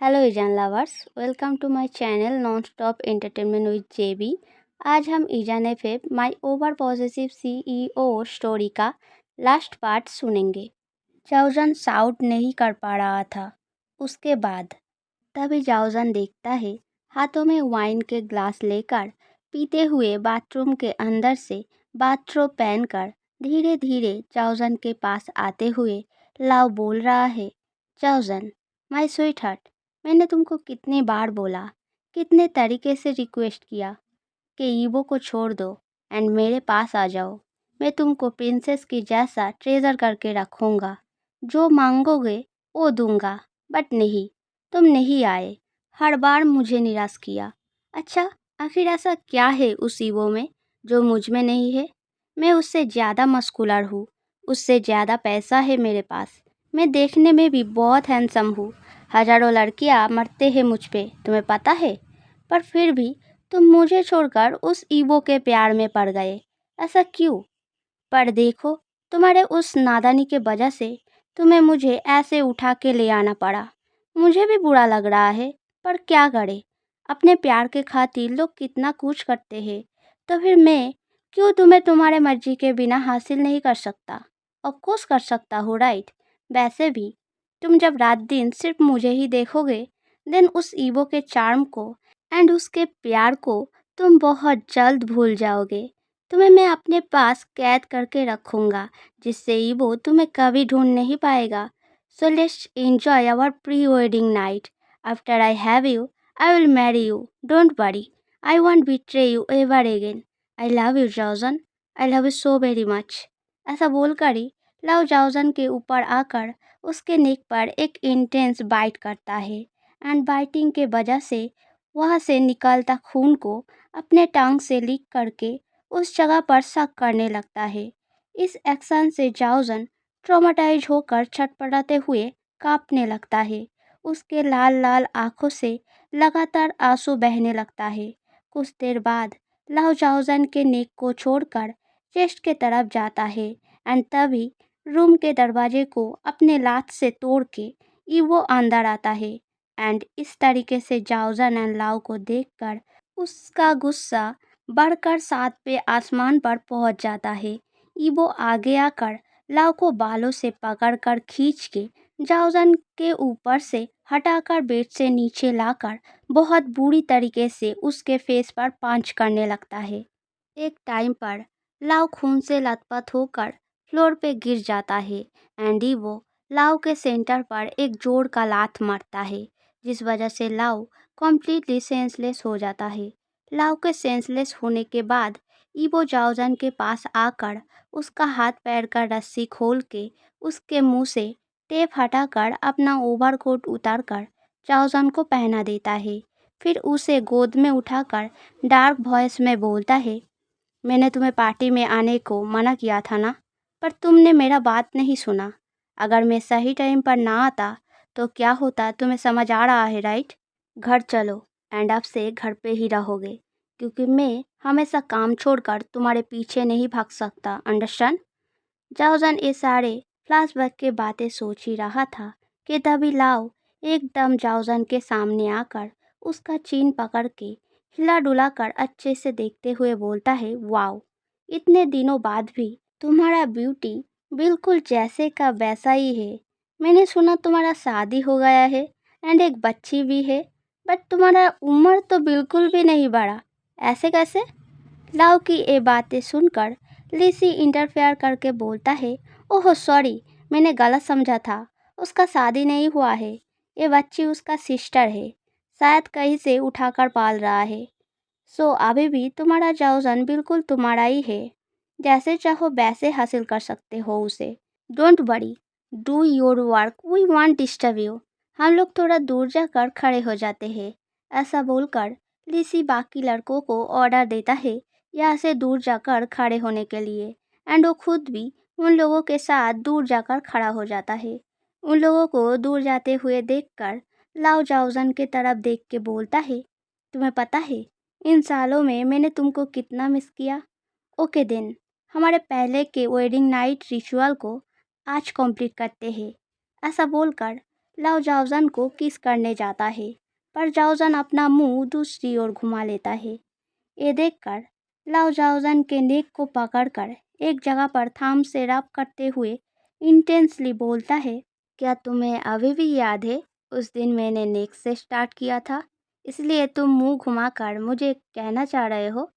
Hello ईजान lovers, welcome to my channel non stop entertainment with JB. आज हम ईजान FF my over positive CEO story का last part सुनेंगे। जाओजन साउट नहीं कर पा रहा था। उसके बाद तभी जाओजन देखता है, हाथों में वाइन के ग्लास लेकर पीते हुए बाथरूम के अंदर से बाथरोब पहनकर धीरे धीरे जाओजन के पास आते हुए लाव बोल रहा है, जाओजन माय स्वीट हार्ट, मैंने तुमको कितनी बार बोला, कितने तरीके से रिक्वेस्ट किया कि ईवो को छोड़ दो एंड मेरे पास आ जाओ। मैं तुमको प्रिंसेस की जैसा ट्रेजर करके रखूँगा। जो मांगोगे वो दूंगा। बट नहीं, तुम नहीं आए। हर बार मुझे निराश किया। अच्छा, आखिर ऐसा क्या है उस ईवो में जो मुझ में नहीं है? मैं उससे ज़्यादा मस्कुलर हूँ, उससे ज़्यादा पैसा है मेरे पास। मैं देखने में भी बहुत हैंडसम हूँ। हजारों लड़कियाँ मरते हैं मुझ पे, तुम्हें पता है। पर फिर भी तुम मुझे छोड़कर उस ईवो के प्यार में पड़ गए। ऐसा क्यों? पर देखो, तुम्हारे उस नादानी के वजह से तुम्हें मुझे ऐसे उठा के ले आना पड़ा। मुझे भी बुरा लग रहा है, पर क्या करें। अपने प्यार के खातिर लोग कितना कुछ करते हैं, तो फिर मैं क्यों तुम्हें तुम्हारे मर्जी के बिना हासिल नहीं कर सकता? ऑफ कोर्स कर सकता हूँ, राइट। वैसे भी तुम जब रात दिन सिर्फ मुझे ही देखोगे, देन उस ईवो के चार्म को एंड उसके प्यार को तुम बहुत जल्द भूल जाओगे। तुम्हें मैं अपने पास कैद करके रखूँगा, जिससे ईवो तुम्हें कभी ढूंढ नहीं पाएगा। So let's enjoy our pre wedding night. After I have you, I will marry you. Don't worry, I won't betray you ever again. I love you जाओजन, I love you so very much. ऐसा बोलकर ही love जाओजन के ऊपर आकर उसके नेक पर एक intense bite करता है एंड बाइटिंग के वजह से वहाँ से निकलता खून को अपने टांग से लीक करके उस जगह पर शक करने लगता है। इस एक्शन से जाओजन ट्रॉमाटाइज होकर छटपटाते हुए कांपने लगता है। उसके लाल लाल आंखों से लगातार आंसू बहने लगता है। कुछ देर बाद लाओ जाओजन के नेक को छोड़कर चेस्ट के तरफ जाता है एंड तभी रूम के दरवाजे को अपने लात से तोड़ के ईवो अंदर आता है एंड इस तरीके से जाओजन एंड लाओ को देखकर उसका गुस्सा बढ़कर 7वें आसमान पर पहुंच जाता है। ईवो आगे आकर लाओ को बालों से पकड़कर खींच के जाओजन के ऊपर से हटाकर बेड से नीचे लाकर बहुत बुरी तरीके से उसके फेस पर पंच करने लगता है। एक टाइम पर लाओ खून से लथपथ होकर फ्लोर पे गिर जाता है एंड ईवो लाओ के सेंटर पर एक जोर का लात मारता है, जिस वजह से लाओ कम्प्लीटली सेंसलेस हो जाता है। लाओ के सेंसलेस होने के बाद ईवो जाओजन के पास आकर उसका हाथ पैर का रस्सी खोल के उसके मुंह से टेप हटाकर अपना ओवरकोट उतारकर जाओजन को पहना देता है। फिर उसे गोद में उठाकर डार्क वॉइस में बोलता है, मैंने तुम्हें पार्टी में आने को मना किया था ना, पर तुमने मेरा बात नहीं सुना। अगर मैं सही टाइम पर ना आता तो क्या होता तुम्हें समझ आ रहा है, राइट? घर चलो एंड अब से घर पे ही रहोगे, क्योंकि मैं हमेशा काम छोड़कर तुम्हारे पीछे नहीं भाग सकता, अंडरस्टैंड? जाओजन ये सारे फ्लैशबैक के बातें सोच ही रहा था कि तभी लाओ एकदम जाओजन के सामने आकर उसका चीन पकड़ के हिला डुला कर अच्छे से देखते हुए बोलता है, वाओ, इतने दिनों बाद भी तुम्हारा ब्यूटी बिल्कुल जैसे का वैसा ही है। मैंने सुना तुम्हारा शादी हो गया है एंड एक बच्ची भी है, बट तुम्हारा उम्र तो बिल्कुल भी नहीं बढ़ा। ऐसे कैसे? लाओ की ये बातें सुनकर लिसी इंटरफेयर करके बोलता है, ओह सॉरी, मैंने गलत समझा था। उसका शादी नहीं हुआ है। ये बच्ची उसका सिस्टर है, शायद कहीं से उठाकर पाल रहा है। सो अभी भी तुम्हारा जाओजन बिल्कुल तुम्हारा ही है। जैसे चाहो वैसे हासिल कर सकते हो उसे। Don't worry, do your work, we want disturb you. हम लोग थोड़ा दूर जाकर खड़े हो जाते हैं। ऐसा बोलकर लिसी बाकी लड़कों को ऑर्डर देता है यहाँ से दूर जाकर खड़े होने के लिए एंड वो खुद भी उन लोगों के साथ दूर जाकर खड़ा हो जाता है। उन लोगों को दूर जाते हुए देखकर लाओ जाओजन के तरफ देख के बोलता है, तुम्हें पता है इन सालों में मैंने तुमको कितना मिस किया। ओके देन, हमारे पहले के वेडिंग नाइट रिचुअल को आज कंप्लीट करते हैं। ऐसा बोलकर लाओ जाओजन को किस करने जाता है, पर जाओजन अपना मुंह दूसरी ओर घुमा लेता है। ये देखकर लाओ जाओजन के नेक को पकड़कर एक जगह पर थाम से रब करते हुए इंटेंसली बोलता है, क्या तुम्हें अभी भी याद है उस दिन मैंने नेक से स्टार्ट किया था? इसलिए तुम मुंह घुमाकर मुझे कहना चाह रहे हो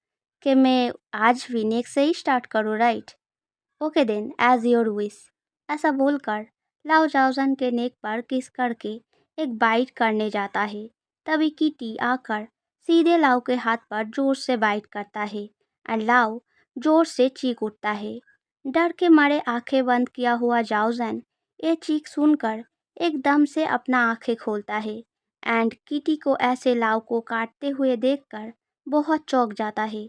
कि मैं आज भी नेक से ही स्टार्ट करूँ, right? Okay then, as your wish. ऐसा बोलकर लाओ जाओजन के नेक पर किस करके एक बाइट करने जाता है। तभी किटी आकर सीधे लाओ के हाथ पर जोर से बाइट करता है और लाओ जोर से चीख उठता है। डर के मारे आंखें बंद किया हुआ जाओजन ये चीख सुनकर एकदम से अपना आंखें खोलता है एंड किटी को ऐसे लाओ को काटते हुए देखकर बहुत चौंक जाता है,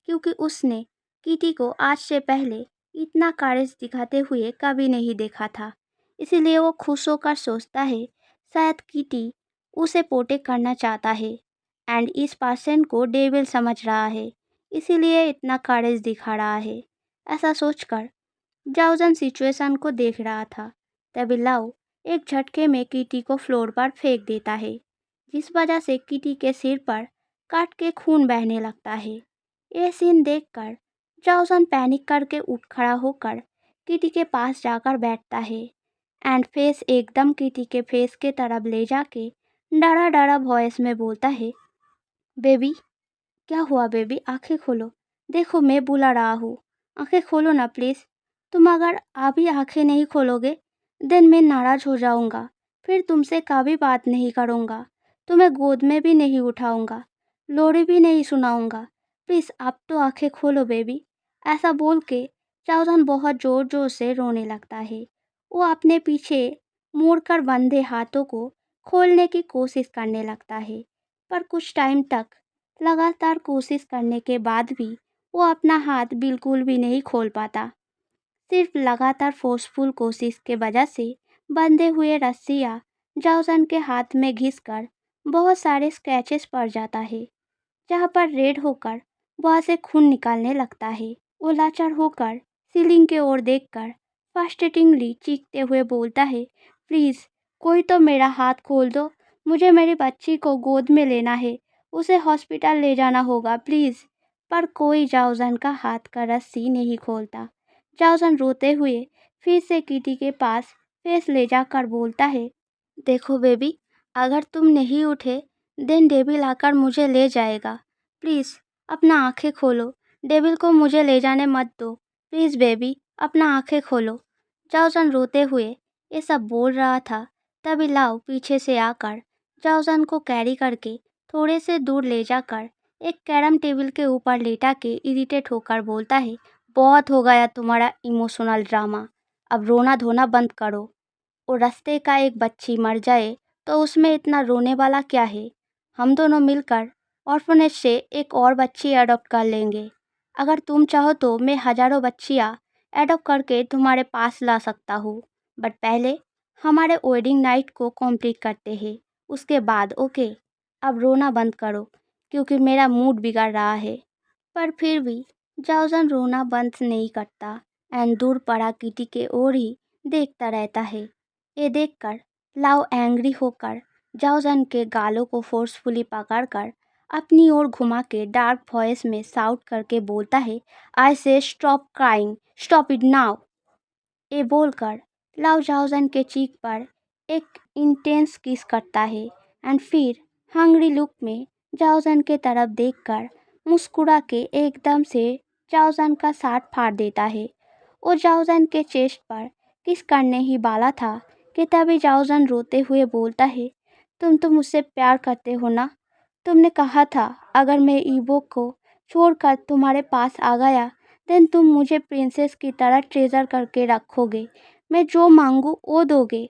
क्योंकि उसने किटी को आज से पहले इतना करेज दिखाते हुए कभी नहीं देखा था। इसीलिए वो खुश होकर सोचता है शायद किटी उसे प्रोटेक्ट करना चाहता है एंड इस पर्सन को डेविल समझ रहा है, इसीलिए इतना करेज दिखा रहा है। ऐसा सोचकर जाओजन सिचुएशन को देख रहा था। तभी लाओ एक झटके में किटी को फ्लोर पर फेंक देता है, जिस वजह से किटी के सिर पर काट के खून बहने लगता है। ये सीन देखकर जाओसन पैनिक करके उठ खड़ा होकर किटी के पास जाकर बैठता है एंड फेस एकदम किटी के फेस के तरफ ले जाके डरा डरा वॉइस में बोलता है, बेबी क्या हुआ बेबी, आंखें खोलो, देखो मैं बुला रहा हूँ, आंखें खोलो ना प्लीज़। तुम अगर अभी आंखें नहीं खोलोगे देन मैं नाराज़ हो जाऊँगा, फिर तुमसे कभी बात नहीं करूँगा, तुम्हें गोद में भी नहीं उठाऊँगा, लोरी भी नहीं सुनाऊँगा, प्लीज़ अब तो आंखें खोलो बेबी। ऐसा बोल के चाउदन बहुत ज़ोर ज़ोर से रोने लगता है। वो अपने पीछे मोड़कर बंधे हाथों को खोलने की कोशिश करने लगता है, पर कुछ टाइम तक लगातार कोशिश करने के बाद भी वो अपना हाथ बिल्कुल भी नहीं खोल पाता। सिर्फ लगातार फोर्सफुल कोशिश के वजह से बंधे हुए रस्सियाँ जाओसन के हाथ में घिसकर बहुत सारे स्क्रैचेस पड़ जाता है, जहाँ पर रेड होकर वहाँ से खून निकालने लगता है। वो लाचार होकर सीलिंग की ओर देखकर फ्रस्ट्रेटिंगली चीखते हुए बोलता है, प्लीज़ कोई तो मेरा हाथ खोल दो, मुझे मेरी बच्ची को गोद में लेना है, उसे हॉस्पिटल ले जाना होगा प्लीज़। पर कोई जाओजन का हाथ का रस्सी नहीं खोलता। जाओजन रोते हुए फिर से किटी के पास फेस ले जाकर बोलता है, देखो बेबी, अगर तुम नहीं उठे देन डेविल आकर मुझे ले जाएगा, प्लीज़ अपना आंखें खोलो, डेविल को मुझे ले जाने मत दो, प्लीज़ बेबी अपना आंखें खोलो। जाओजन रोते हुए ये सब बोल रहा था। तभी लाओ पीछे से आकर जाओजन को कैरी करके थोड़े से दूर ले जाकर एक कैरम टेबल के ऊपर लेटा के इरिटेट होकर बोलता है, बहुत हो गया तुम्हारा इमोशनल ड्रामा, अब रोना धोना बंद करो। और रास्ते का एक बच्ची मर जाए तो उसमें इतना रोने वाला क्या है? हम दोनों मिलकर ऑर्फनेज से एक और बच्ची अडॉप्ट कर लेंगे। अगर तुम चाहो तो मैं हज़ारों बच्चियाँ अडॉप्ट करके तुम्हारे पास ला सकता हूँ, बट पहले हमारे वेडिंग नाइट को कंप्लीट करते हैं, उसके बाद ओके। अब रोना बंद करो क्योंकि मेरा मूड बिगड़ रहा है। पर फिर भी जाओजन रोना बंद नहीं करता एंड दूर पड़ा किटी के ओर ही देखता रहता है। ये देखकर लाओ एंग्री होकर जाओजन के गालों को फोर्सफुली पकड़कर अपनी ओर घुमा के डार्क वॉइस में साउट करके बोलता है, आई से stop crying, stop it now. ये बोलकर लाओ जाओजन के चीक पर एक इंटेंस किस करता है एंड फिर हंग्री लुक में जाओजन के तरफ देखकर मुस्कुरा के एकदम से जाओजन का साथ फाड़ देता है। वो जाओजन के चेस्ट पर किस करने ही वाला था कि तभी जाओजन रोते हुए बोलता है, तुम तो मुझसे प्यार करते हो ना? तुमने कहा था अगर मैं ईवो को छोड़कर तुम्हारे पास आ गया देन तुम मुझे प्रिंसेस की तरह ट्रेजर करके रखोगे, मैं जो मांगूँ वो दोगे।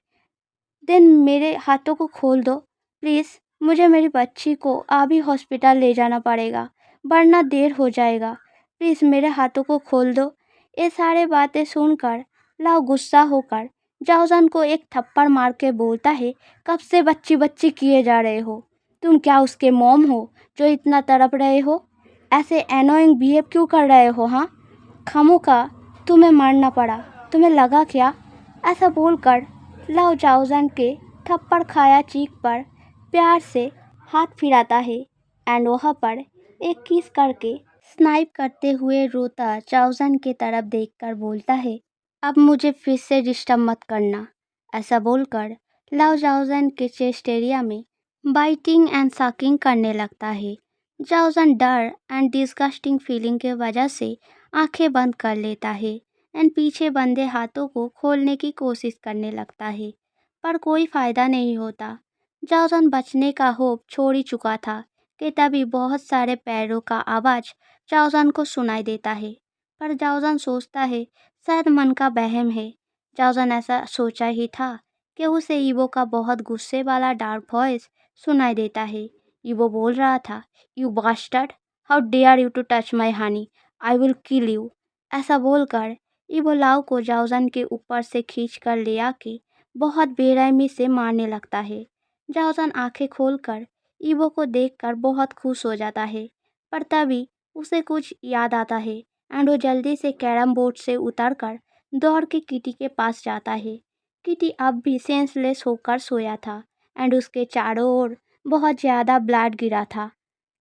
देन मेरे हाथों को खोल दो प्लीज़, मुझे मेरी बच्ची को अभी हॉस्पिटल ले जाना पड़ेगा वरना देर हो जाएगा, प्लीज़ मेरे हाथों को खोल दो। ये सारे बातें सुनकर लाओ गुस्सा होकर जाओजन को एक थप्पड़ मार के बोलता है, कब से बच्ची बच्ची किए जा रहे हो? तुम क्या उसके मॉम हो जो इतना तड़प रहे हो? ऐसे एनोइंग बिहेव क्यों कर रहे हो? हाँ, खामोखा तुम्हें मारना पड़ा, तुम्हें लगा क्या? ऐसा बोलकर लाओ जाओजन के थप्पड़ खाया चीख पर प्यार से हाथ फिराता है एंड वहाँ पर एक किस करके स्नाइप करते हुए रोता जाउजन की तरफ देखकर बोलता है, अब मुझे फिर से डिस्टर्ब मत करना। ऐसा बोलकर लाओ जाउजन के चेस्ट एरिया में बाइटिंग एंड सकिंग करने लगता है। जाउजन डर एंड डिस्गस्टिंग फीलिंग के वजह से आंखें बंद कर लेता है एंड पीछे बंधे हाथों को खोलने की कोशिश करने लगता है, पर कोई फायदा नहीं होता। जाउजन बचने का होप छोड़ ही चुका था कि तभी बहुत सारे पैरों का आवाज जाउजन को सुनाई देता है। पर जाउजन सोचता है शायद मन का वहम है। जाउजन ऐसा सोचा ही था कि उसे ईवो का बहुत गुस्से वाला डार्क वॉइस सुनाई देता है। ईवो बोल रहा था, you bastard, how dare you to touch my honey, I will kill you. ऐसा बोलकर ईवो लाओ को जाउजन के ऊपर से खींच कर ले आके बहुत बेरहमी से मारने लगता है। जाउजन आंखें खोलकर ईवो को देखकर बहुत खुश हो जाता है, पर तभी उसे कुछ याद आता है एंड वो जल्दी से कैरम बोर्ड से उतरकर दौड़ के किटी के पास जाता है। किटी अब भी सेंसलेस होकर सोया था एंड उसके चारों ओर बहुत ज़्यादा ब्लड गिरा था।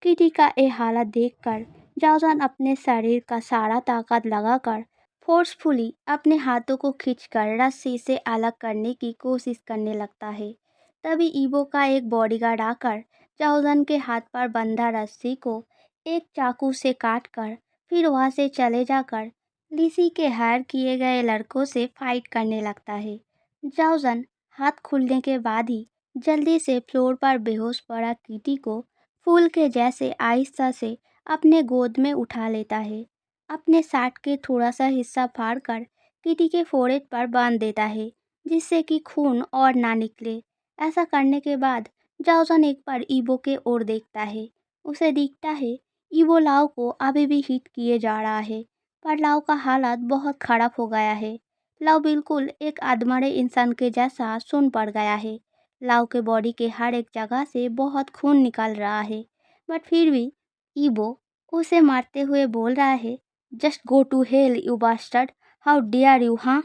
किटी का ये हालत देखकर जाउजन अपने शरीर का सारा ताकत लगाकर फोर्सफुली अपने हाथों को खींचकर रस्सी से अलग करने की कोशिश करने लगता है। तभी ईवो का एक बॉडीगार्ड आकर जाउजन के हाथ पर बंधा रस्सी को एक चाकू से काटकर फिर वहां से चले जाकर लिसी के हायर किए गए लड़कों से फाइट करने लगता है। जाउजन हाथ खुलने के बाद ही जल्दी से फ्लोर पर बेहोश पड़ा किटी को फूल के जैसे आहिस्ता से अपने गोद में उठा लेता है। अपने शर्ट के थोड़ा सा हिस्सा फाड़कर किटी के फोrehead पर बांध देता है, जिससे कि खून और ना निकले। ऐसा करने के बाद जाओजन एक बार ईवो के ओर देखता है। उसे दिखता है ईवो लाओ को अभी भी हिट किए जा रहा है, पर लाओ का हालत बहुत खराब हो गया है। लाओ बिल्कुल एक अधमरे इंसान के जैसा सुन पड़ गया है। लाओ के बॉडी के हर एक जगह से बहुत खून निकल रहा है, बट फिर भी ईवो उसे मारते हुए बोल रहा है, just go to hell you bastard, how dare you. हाँ,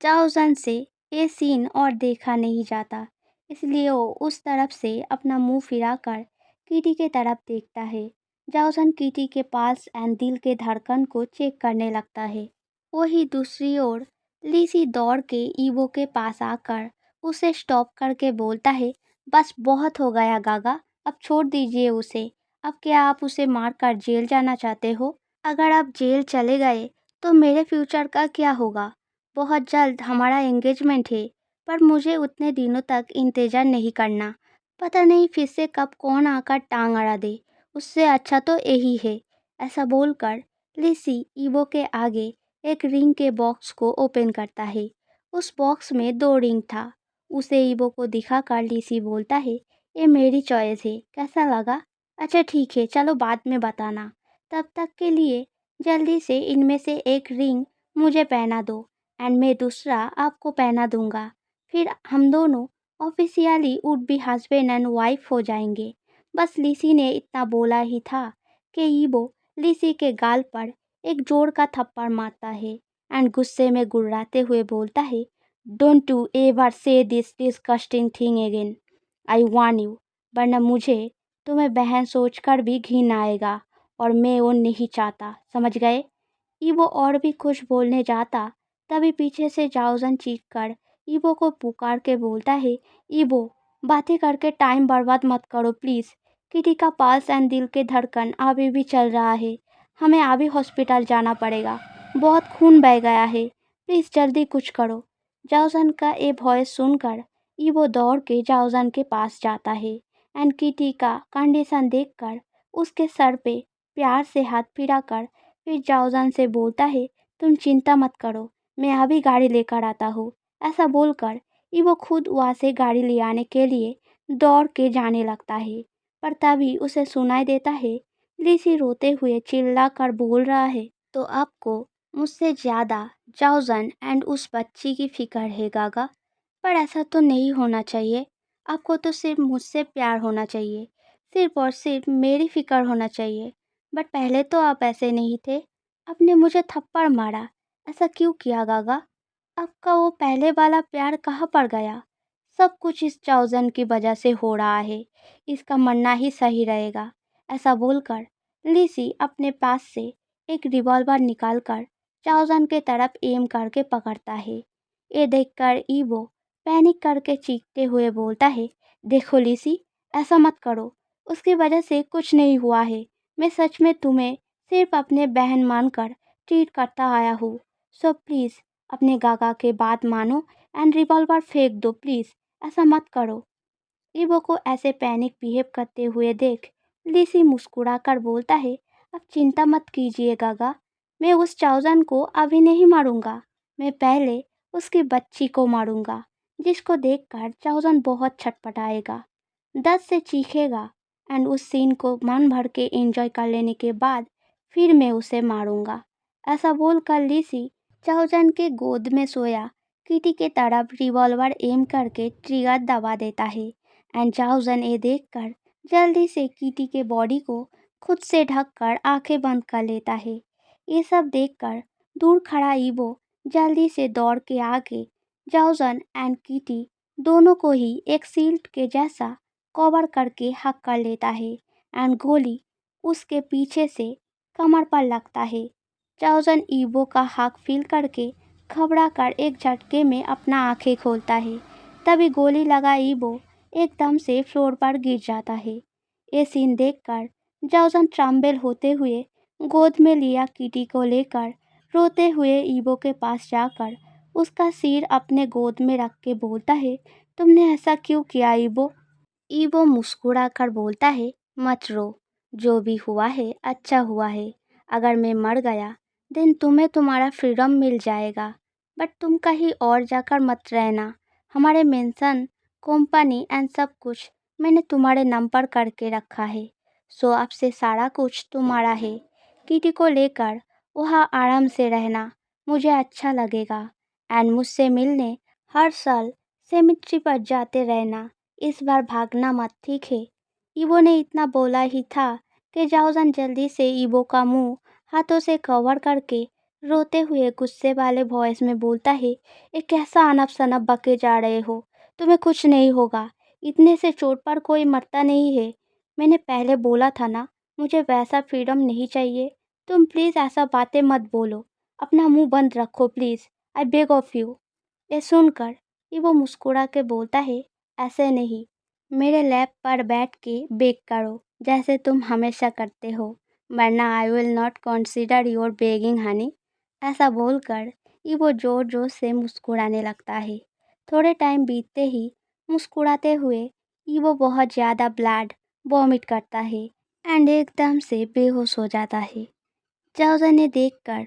जाओजन से ये सीन और देखा नहीं जाता, इसलिए वो उस तरफ से अपना मुंह फिराकर कीटी के तरफ देखता है। जाओजन कीटी के पास एंड दिल के धड़कन को चेक करने लगता है। वही दूसरी ओर लिसी दौड़ के ईवो के पास आकर उसे स्टॉप करके बोलता है, बस बहुत हो गया गागा, अब छोड़ दीजिए उसे। अब क्या आप उसे मारकर जेल जाना चाहते हो? अगर आप जेल चले गए तो मेरे फ्यूचर का क्या होगा? बहुत जल्द हमारा एंगेजमेंट है, पर मुझे उतने दिनों तक इंतज़ार नहीं करना। पता नहीं फिर से कब कौन आकर टांग अड़ा दे, उससे अच्छा तो यही है। ऐसा बोलकर लिसी ईवो के आगे एक रिंग के बॉक्स को ओपन करता है। उस बॉक्स में 2 रिंग था। उसे ईवो को दिखाकर लिसी बोलता है, ये मेरी चॉइस है, कैसा लगा? अच्छा ठीक है, चलो बाद में बताना। तब तक के लिए जल्दी से इनमें से एक रिंग मुझे पहना दो एंड मैं दूसरा आपको पहना दूंगा। फिर हम दोनों officially would be husband and wife हो जाएंगे। बस लिसी ने इतना बोला ही था कि ईवो लिसी के गाल पर एक जोर का थप्पड़ मारता है एंड गुस्से में गुर्राते हुए बोलता है, don't you ever say this disgusting thing again, I warn you, वरना मुझे तुम्हें बहन सोचकर भी घिन आएगा और मैं वो नहीं चाहता, समझ गए? ईवो और भी कुछ बोलने जाता, तभी पीछे से जाओजन चीखकर ईवो को पुकार के बोलता है, ईवो बातें करके टाइम बर्बाद मत करो प्लीज़। किटी का पल्स एंड दिल के धड़कन अभी भी चल रहा है, हमें अभी हॉस्पिटल जाना पड़ेगा, बहुत खून बह गया है, प्लीज़ जल्दी कुछ करो। जाओजन का ये वॉइस सुनकर ईवो दौड़ के जाओजन के पास जाता है एंड किटी का कंडीशन देखकर उसके सर पे प्यार से हाथ फिराकर फिर जाओजन से बोलता है, तुम चिंता मत करो, मैं अभी गाड़ी लेकर आता हूँ। ऐसा बोलकर ईवो खुद वहाँ से गाड़ी ले आने के लिए दौड़ के जाने लगता है, पर तभी उसे सुनाई देता है लिसी रोते हुए चिल्ला कर बोल रहा है, तो आपको मुझसे ज़्यादा जाओजन एंड उस बच्ची की फिक्र है गागा। पर ऐसा तो नहीं होना चाहिए, आपको तो सिर्फ मुझसे प्यार होना चाहिए, सिर्फ और सिर्फ मेरी फिक्र होना चाहिए। बट पहले तो आप ऐसे नहीं थे, आपने मुझे थप्पड़ मारा, ऐसा क्यों किया गागा? आपका वो पहले वाला प्यार कहाँ पड़ गया? सब कुछ इस चाउजन की वजह से हो रहा है, इसका मरना ही सही रहेगा। ऐसा बोलकर लिसी अपने पास से एक रिवॉल्वर निकालकर चाउजन के तरफ एम करके पकड़ता है। ये देखकर ईवो पैनिक करके चीखते हुए बोलता है, देखो लिसी, ऐसा मत करो, उसकी वजह से कुछ नहीं हुआ है। मैं सच में तुम्हें सिर्फ अपने बहन मानकर ट्रीट करता आया हूँ। सो प्लीज़ अपने गागा के बात मानो एंड रिवॉल्वर फेंक दो प्लीज़, ऐसा मत करो। ईवो को ऐसे पैनिक बिहेव करते हुए देख लिसी मुस्कुराकर बोलता है, अब चिंता मत कीजिए गागा, मैं उस चाउजन को अभी नहीं मारूंगा, मैं पहले उसकी बच्ची को मारूंगा, जिसको देखकर चाउजन बहुत छटपटाएगा, दर्द से चीखेगा एंड उस सीन को मन भर के एंजॉय कर लेने के बाद फिर मैं उसे मारूंगा। ऐसा बोलकर लिसी चाउजन के गोद में सोया किटी के तरफ रिवॉल्वर एम करके ट्रिगर दबा देता है एंड चाउजन ये देखकर जल्दी से किटी के बॉडी को खुद से ढककर आंखें बंद कर लेता है। ये सब देखकर दूर खड़ा ईवो जल्दी से दौड़ के आके चाउजन एंड किटी दोनों को ही एक शील्ड के जैसा कवर करके हक कर लेता है एंड गोली उसके पीछे से कमर पर लगता है। चाउजन ईवो का हक फील करके घबरा कर एक झटके में अपना आंखें खोलता है। तभी गोली लगा ईवो एकदम से फ्लोर पर गिर जाता है। ये सीन देखकर चाउजन ट्रम्बल होते हुए गोद में लिया किटी को लेकर रोते हुए ईवो के पास जाकर उसका सिर अपने गोद में रख के बोलता है, तुमने ऐसा क्यों किया ईवो? ईवो मुस्कुराकर बोलता है, मत रो, जो भी हुआ है अच्छा हुआ है। अगर मैं मर गया देन तुम्हें तुम्हारा फ्रीडम मिल जाएगा, बट तुम कहीं और जाकर मत रहना। हमारे मेंशन, कंपनी एंड सब कुछ मैंने तुम्हारे नाम पर करके रखा है, सो अब से सारा कुछ तुम्हारा है। किटी को लेकर वहाँ आराम से रहना, मुझे अच्छा लगेगा एंड मुझसे मिलने हर साल सेमेट्री पर जाते रहना। इस बार भागना मत, ठीक है? ईवो ने इतना बोला ही था कि जाओजन जल्दी से ईवो का मुंह हाथों से कवर करके रोते हुए गुस्से वाले वॉइस में बोलता है, ये कैसा अनप शनप बके जा रहे हो? तुम्हें कुछ नहीं होगा, इतने से चोट पर कोई मरता नहीं है। मैंने पहले बोला था ना, मुझे वैसा फ्रीडम नहीं चाहिए। तुम प्लीज़ ऐसा बातें मत बोलो, अपना मुंह बंद रखो please, I beg of you. ये सुनकर ईवो मुस्कुरा के बोलता है, ऐसे नहीं, मेरे लैप पर बैठ के बेक करो जैसे तुम हमेशा करते हो, वरना I will not consider your begging Honey. ऐसा बोलकर वो जोर जोर से मुस्कुराने लगता है। थोड़े टाइम बीतते ही मुस्कुराते हुए वो बहुत ज़्यादा ब्लड वॉमिट करता है एंड एकदम से बेहोश हो जाता है। जाओजन ने देखकर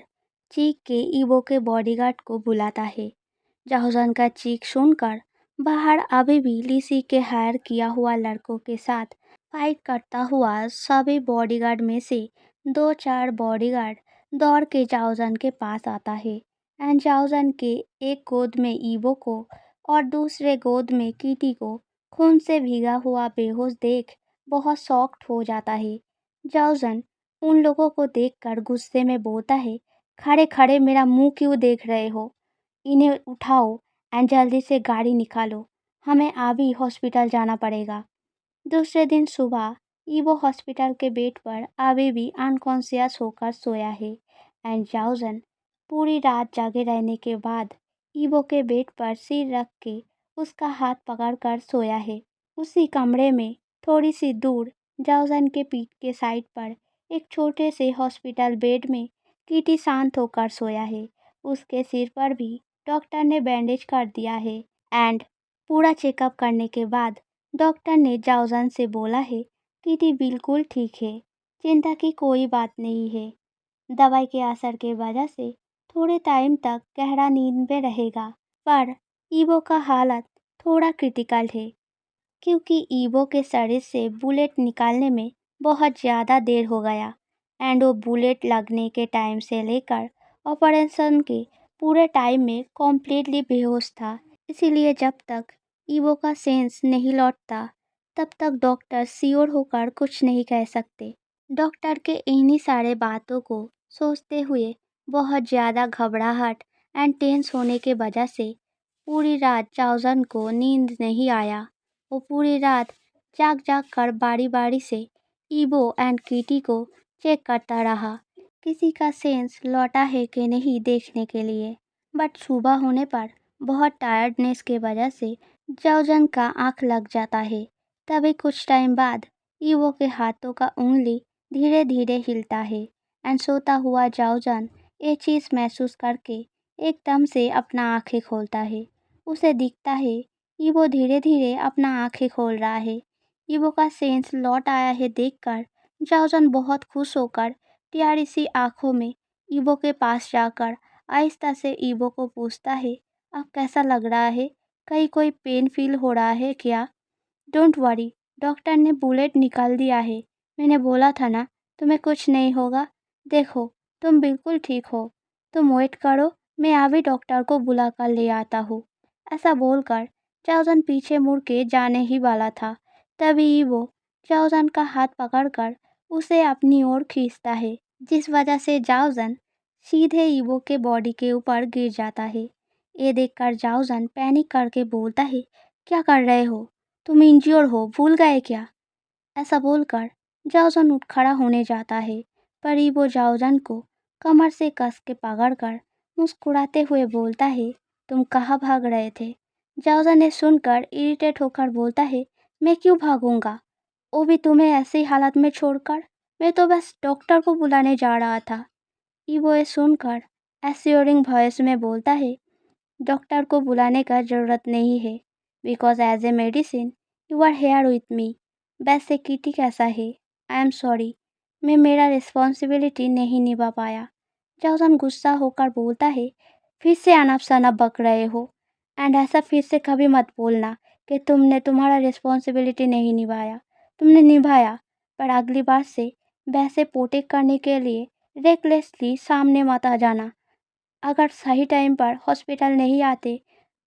चीख के ईवो के बॉडीगार्ड को बुलाता है। जाहोजन का चीख सुनकर बाहर अभी भी लिसी के हायर किया हुआ लड़कों के साथ फाइट करता हुआ सभी बॉडीगार्ड में से दो चार बॉडीगार्ड दौड़ के जाओजन के पास आता है एंड जाओजन के एक गोद में ईवो को और दूसरे गोद में कीटी को खून से भीगा हुआ बेहोश देख बहुत शॉक्ड हो जाता है। जाओजन उन लोगों को देखकर गुस्से में बोलता है, खड़े खड़े मेरा मुंह क्यों देख रहे हो? इन्हें उठाओ एंड जल्दी से गाड़ी निकालो, हमें अभी हॉस्पिटल जाना पड़ेगा। दूसरे दिन सुबह ईवो हॉस्पिटल के बेड पर अभी भी अनकॉन्शियस होकर सोया है एंड जाउजन पूरी रात जागे रहने के बाद ईवो के बेड पर सिर रख के उसका हाथ पकड़कर सोया है। उसी कमरे में थोड़ी सी दूर जाउजन के पीठ के साइड पर एक छोटे से हॉस्पिटल बेड में कीटी शांत होकर सोया है। उसके सिर पर भी डॉक्टर ने बैंडेज कर दिया है एंड पूरा चेकअप करने के बाद डॉक्टर ने जाओजन से बोला है, कीटी बिल्कुल ठीक है, चिंता की कोई बात नहीं है। दवाई के असर के वजह से थोड़े टाइम तक गहरा नींद में रहेगा, पर ईवो का हालत थोड़ा क्रिटिकल है क्योंकि ईवो के शरीर से बुलेट निकालने में बहुत ज़्यादा देर हो गया एंड वो बुलेट लगने के टाइम से लेकर ऑपरेशन के पूरे टाइम में कॉम्प्लीटली बेहोश था। इसीलिए जब तक ईवो का सेंस नहीं लौटता तब तक डॉक्टर श्योर होकर कुछ नहीं कह सकते। डॉक्टर के इन्हीं सारे बातों को सोचते हुए बहुत ज़्यादा घबराहट एंड टेंस होने के वजह से पूरी रात जाओजन को नींद नहीं आया। वो पूरी रात जाग जाग कर बारी बारी से ईबो एंड किटी को चेक करता रहा, किसी का सेंस लौटा है कि नहीं देखने के लिए। बट सुबह होने पर बहुत टायर्डनेस के वजह से जाओजन का आंख लग जाता है। तभी कुछ टाइम बाद ईवो के हाथों का उंगली धीरे धीरे हिलता है एंड सोता हुआ जाओजन ये चीज़ महसूस करके एकदम से अपना आंखें खोलता है। उसे दिखता है ईवो धीरे धीरे अपना आंखें खोल रहा है। ईवो का सेंस लौट आया है देखकर जाओजन बहुत खुश होकर प्यारी सी आंखों में ईवो के पास जाकर आहिस्ता से ईवो को पूछता है, अब कैसा लग रहा है? कहीं कोई पेन फील हो रहा है क्या? डोंट वरी, डॉक्टर ने बुलेट निकाल दिया है। मैंने बोला था ना तुम्हें कुछ नहीं होगा। देखो तुम बिल्कुल ठीक हो। तुम वेट करो, मैं अभी डॉक्टर को बुला कर ले आता हूँ। ऐसा बोलकर जाओजन पीछे मुड़ के जाने ही वाला था। तभी वो जाओजन का हाथ पकड़कर उसे अपनी ओर खींचता है, जिस वजह से जाओजन सीधे ईवो के बॉडी के ऊपर गिर जाता है। ये देखकर जाओजन पैनिक करके बोलता है, क्या कर रहे हो? तुम इंज्योर हो, भूल गए क्या? ऐसा बोलकर जाओजन उठ खड़ा होने जाता है, पर ईवो जाओजन को कमर से कस के पकड़कर मुस्कुराते हुए बोलता है, तुम कहाँ भाग रहे थे? जाओजन ने सुनकर इरिटेट होकर बोलता है, मैं क्यों भागूंगा? वो भी तुम्हें ऐसी हालत में छोड़कर। मैं तो बस डॉक्टर को बुलाने जा रहा था। ईवो ये सुनकर एश्योरिंग वॉइस में बोलता है, डॉक्टर को बुलाने का ज़रूरत नहीं है, because as a medicine you are here with me. वैसे किटी कैसा है? आई एम सॉरी, मैं मेरा रिस्पॉन्सिबिलिटी नहीं निभा पाया। जाओजन गुस्सा होकर बोलता है, फिर से अनप शनप बक रहे हो, एंड ऐसा फिर से कभी मत बोलना कि तुमने तुम्हारा रिस्पॉन्सिबिलिटी नहीं निभाया। तुमने निभाया, पर अगली बार से वैसे प्रोटेक्ट करने के लिए रेकलेसली सामने मत आ जाना। अगर सही टाइम पर हॉस्पिटल नहीं आते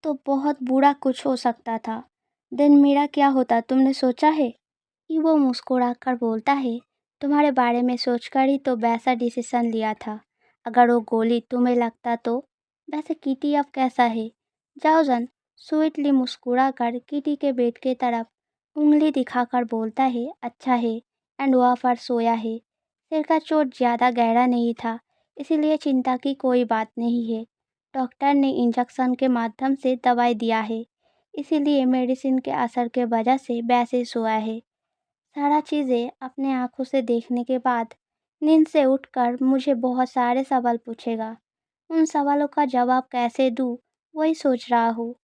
तो बहुत बुरा कुछ हो सकता था। देन मेरा क्या होता तुमने सोचा है? वो मुस्कुराकर बोलता है, तुम्हारे बारे में सोचकर ही तो वैसा डिसीजन लिया था। अगर वो गोली तुम्हें लगता तो। वैसे किटी अब कैसा है? जाओजन स्वीटली मुस्कुराकर किटी के बेड के तरफ उंगली दिखाकर बोलता है, अच्छा है, एंड वहाँ पर सोया है। सिर का चोट ज़्यादा गहरा नहीं था, इसीलिए चिंता की कोई बात नहीं है। डॉक्टर ने इंजेक्शन के माध्यम से दवाई दिया है, इसीलिए मेडिसिन के असर के वजह से वैसे सोया है। सारा चीज़ें अपने आँखों से देखने के बाद नींद से उठकर मुझे बहुत सारे सवाल पूछेगा। उन सवालों का जवाब कैसे दूँ, वही सोच रहा हूँ।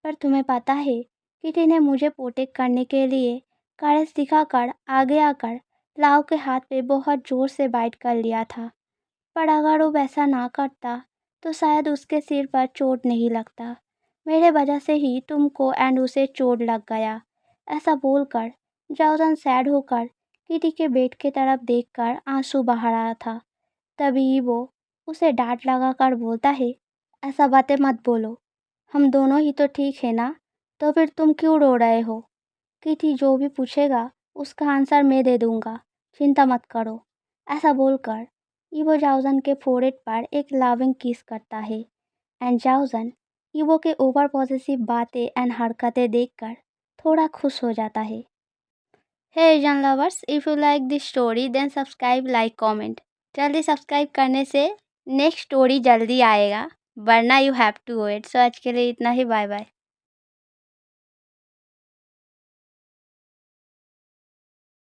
पर तुम्हें पता है, किटी ने मुझे प्रोटेक्ट करने के लिए करेज दिखाकर आगे आकर लाव के हाथ पे बहुत ज़ोर से बाइट कर लिया था। पर अगर वो वैसा ना करता तो शायद उसके सिर पर चोट नहीं लगता। मेरे वजह से ही तुमको एंड उसे चोट लग गया। ऐसा बोलकर जाओजन सैड होकर किटी के बेड की तरफ देखकर आंसू बहा रहा था। तभी वो उसे डांट लगाकर बोलता है, ऐसा बातें मत बोलो, हम दोनों ही तो ठीक है ना, तो फिर तुम क्यों रो रहे हो? किटी जो भी पूछेगा उसका आंसर मैं दे दूंगा, चिंता मत करो। ऐसा बोलकर ईवो जाओजन के फोrehead पर एक लविंग किस करता है, एंड जाओजन ईवो के ओवर पॉसेसिव बातें एंड हरकतें देखकर थोड़ा खुश हो जाता है। हे एजन lovers, if you like this story then subscribe like comment. जल्दी सब्सक्राइब करने से नेक्स्ट स्टोरी जल्दी आएगा, वरना you have to wait. So आज के लिए इतना ही, बाय बाय।